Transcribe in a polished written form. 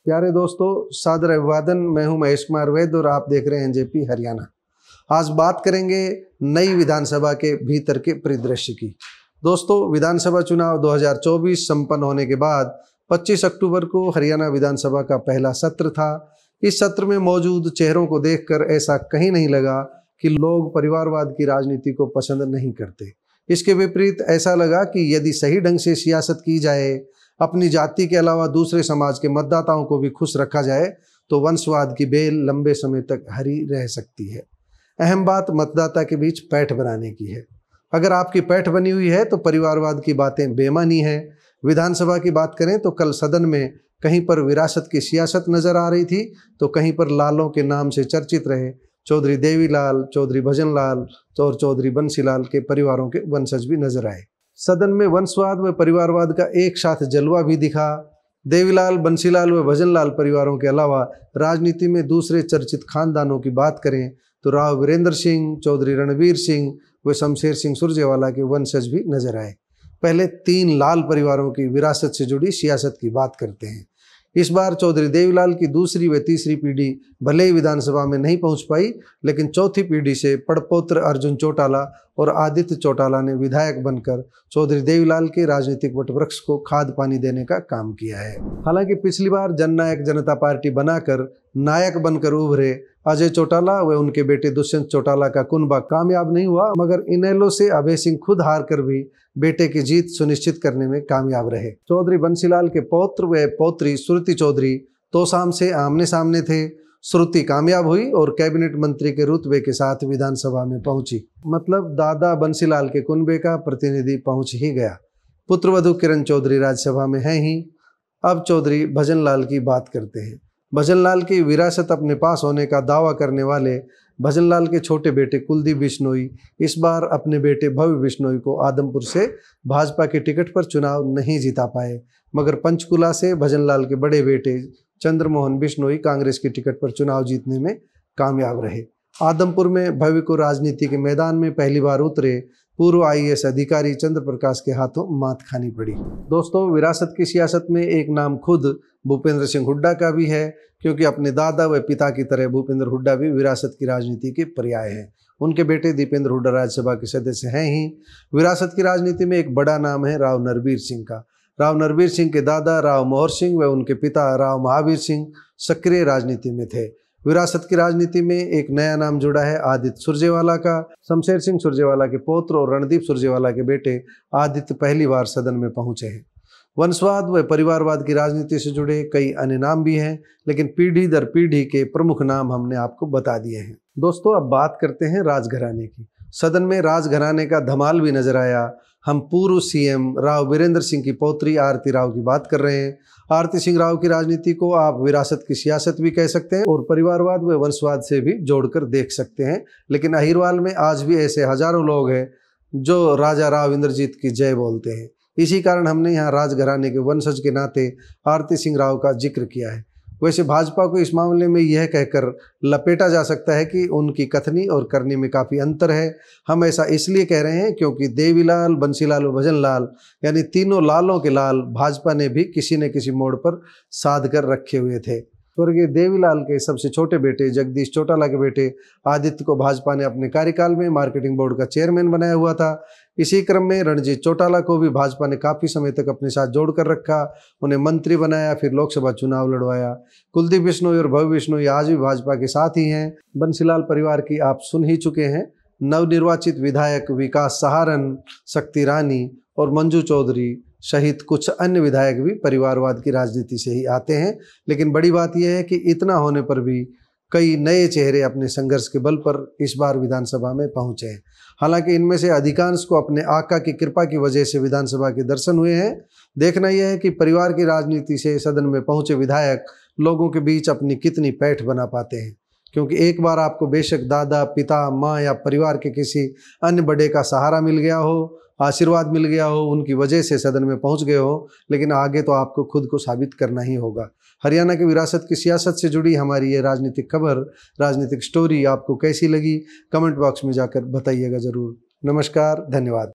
प्यारे दोस्तों, सादर अभिवादन। मैं हूं महेश कुमार वैद्य और आप देख रहे हैं जेपी हरियाणा। आज बात करेंगे नई विधानसभा के भीतर के परिदृश्य की। दोस्तों, विधानसभा चुनाव 2024 संपन्न होने के बाद 25 अक्टूबर को हरियाणा विधानसभा का पहला सत्र था। इस सत्र में मौजूद चेहरों को देखकर ऐसा कहीं नहीं लगा कि लोग परिवारवाद की राजनीति को पसंद नहीं करते। इसके विपरीत ऐसा लगा कि यदि सही ढंग से सियासत की जाए, अपनी जाति के अलावा दूसरे समाज के मतदाताओं को भी खुश रखा जाए, तो वंशवाद की बेल लंबे समय तक हरी रह सकती है। अहम बात मतदाता के बीच पैठ बनाने की है। अगर आपकी पैठ बनी हुई है तो परिवारवाद की बातें बेमानी है। विधानसभा की बात करें तो कल सदन में कहीं पर विरासत की सियासत नजर आ रही थी तो कहीं पर लालों के नाम से चर्चित रहे चौधरी देवीलाल, चौधरी भजनलाल और चौधरी बंसीलाल के परिवारों के वंशज भी नजर आए। सदन में वंशवाद व परिवारवाद का एक साथ जलवा भी दिखा। देवीलाल, बंसीलाल व भजनलाल परिवारों के अलावा राजनीति में दूसरे चर्चित खानदानों की बात करें तो राव वीरेंद्र सिंह, चौधरी रणवीर सिंह व शमशेर सिंह सुरजेवाला के वंशज भी नजर आए। पहले 3 लाल परिवारों की विरासत से जुड़ी सियासत की बात करते हैं। इस बार चौधरी देवीलाल की दूसरी व तीसरी पीढ़ी भले ही विधानसभा में नहीं पहुंच पाई, लेकिन चौथी पीढ़ी से पड़पोत्र अर्जुन चौटाला और आदित्य चौटाला ने विधायक बनकर चौधरी देवीलाल के राजनीतिक वटवृक्ष को खाद पानी देने का काम किया है। हालांकि पिछली बार जननायक जनता पार्टी बनाकर नायक बनकर उभरे अजय चौटाला व उनके बेटे दुष्यंत चौटाला का कुनबा कामयाब नहीं हुआ, मगर इनेलो से अभय सिंह खुद हार कर भी बेटे की जीत सुनिश्चित करने में कामयाब रहे। चौधरी बंसीलाल के पौत्र व पौत्री श्रुति चौधरी तोसाम से आमने सामने थे। श्रुति कामयाब हुई और कैबिनेट मंत्री के रुतबे के साथ विधानसभा में पहुंची। मतलब दादा बंसीलाल के कुनबे का प्रतिनिधि पहुंच ही गया। पुत्रवधू किरण चौधरी राज्यसभा में है ही। अब चौधरी भजनलाल की बात करते हैं। भजनलाल की विरासत अपने पास होने का दावा करने वाले भजनलाल के छोटे बेटे कुलदीप बिश्नोई इस बार अपने बेटे भव्य बिश्नोई को आदमपुर से भाजपा के टिकट पर चुनाव नहीं जिता पाए, मगर पंचकुला से भजनलाल के बड़े बेटे चंद्रमोहन बिश्नोई कांग्रेस की टिकट पर चुनाव जीतने में कामयाब रहे। आदमपुर में भव्य को राजनीति के मैदान में पहली बार उतरे पूर्व IAS अधिकारी चंद्र प्रकाश के हाथों मात खानी पड़ी। दोस्तों, विरासत की सियासत में एक नाम खुद भूपेंद्र सिंह हुड्डा का भी है, क्योंकि अपने दादा व पिता की तरह भूपेंद्र हुड्डा भी विरासत की राजनीति के पर्याय हैं। उनके बेटे दीपेंद्र हुड्डा राज्यसभा के सदस्य हैं ही। विरासत की राजनीति में एक बड़ा नाम है राव नरबीर सिंह का। राव नरबीर सिंह के दादा राव मोहर सिंह व उनके पिता राव महावीर सिंह सक्रिय राजनीति में थे। विरासत की राजनीति में एक नया नाम जुड़ा है आदित्य सुरजेवाला का। शमशेर सिंह सुरजेवाला के पौत्र और रणदीप सुरजेवाला के बेटे आदित्य पहली बार सदन में पहुंचे हैं। वंशवाद व परिवारवाद की राजनीति से जुड़े कई अन्य नाम भी हैं, लेकिन पीढ़ी दर पीढ़ी के प्रमुख नाम हमने आपको बता दिए हैं। दोस्तों, अब बात करते हैं राजघराने की। सदन में राजघराने का धमाल भी नजर आया। हम पूर्व CM राव वीरेंद्र सिंह की पौत्री आरती राव की बात कर रहे हैं। आरती सिंह राव की राजनीति को आप विरासत की सियासत भी कह सकते हैं और परिवारवाद व वंशवाद से भी जोड़कर देख सकते हैं। लेकिन अहिरवाल में आज भी ऐसे हजारों लोग हैं जो राजा राव इंद्रजीत की जय बोलते हैं। इसी कारण हमने यहाँ राजघराने के वंशज के नाते आरती सिंह राव का जिक्र किया है। वैसे भाजपा को इस मामले में यह कहकर लपेटा जा सकता है कि उनकी कथनी और करनी में काफ़ी अंतर है। हम ऐसा इसलिए कह रहे हैं क्योंकि देवीलाल, बंसीलाल व भजनलाल यानी तीनों लालों के लाल भाजपा ने भी किसी न किसी मोड़ पर साध कर रखे हुए थे। स्वर्गीय देवीलाल के सबसे छोटे बेटे जगदीश चौटाला के बेटे आदित्य को भाजपा ने अपने कार्यकाल में मार्केटिंग बोर्ड का चेयरमैन बनाया हुआ था। इसी क्रम में रणजीत चौटाला को भी भाजपा ने काफ़ी समय तक अपने साथ जोड़कर रखा, उन्हें मंत्री बनाया, फिर लोकसभा चुनाव लड़वाया। कुलदीप बिश्नोई और भव्य बिश्नोई आज भी भाजपा के साथ ही हैं। बंसीलाल परिवार की आप सुन ही चुके हैं। नवनिर्वाचित विधायक विकास सहारन, शक्ति रानी और मंजू चौधरी सहित कुछ अन्य विधायक भी परिवारवाद की राजनीति से ही आते हैं। लेकिन बड़ी बात यह है कि इतना होने पर भी कई नए चेहरे अपने संघर्ष के बल पर इस बार विधानसभा में पहुंचे हैं। हालांकि इनमें से अधिकांश को अपने आका की कृपा की वजह से विधानसभा के दर्शन हुए हैं। देखना यह है कि परिवार की राजनीति से सदन में पहुंचे विधायक लोगों के बीच अपनी कितनी पैठ बना पाते हैं, क्योंकि एक बार आपको बेशक दादा, पिता, माँ या परिवार के किसी अन्य बड़े का सहारा मिल गया हो, आशीर्वाद मिल गया हो, उनकी वजह से सदन में पहुंच गए हो, लेकिन आगे तो आपको खुद को साबित करना ही होगा। हरियाणा की विरासत की सियासत से जुड़ी हमारी ये राजनीतिक खबर, राजनीतिक स्टोरी आपको कैसी लगी, कमेंट बॉक्स में जाकर बताइएगा ज़रूर। नमस्कार, धन्यवाद।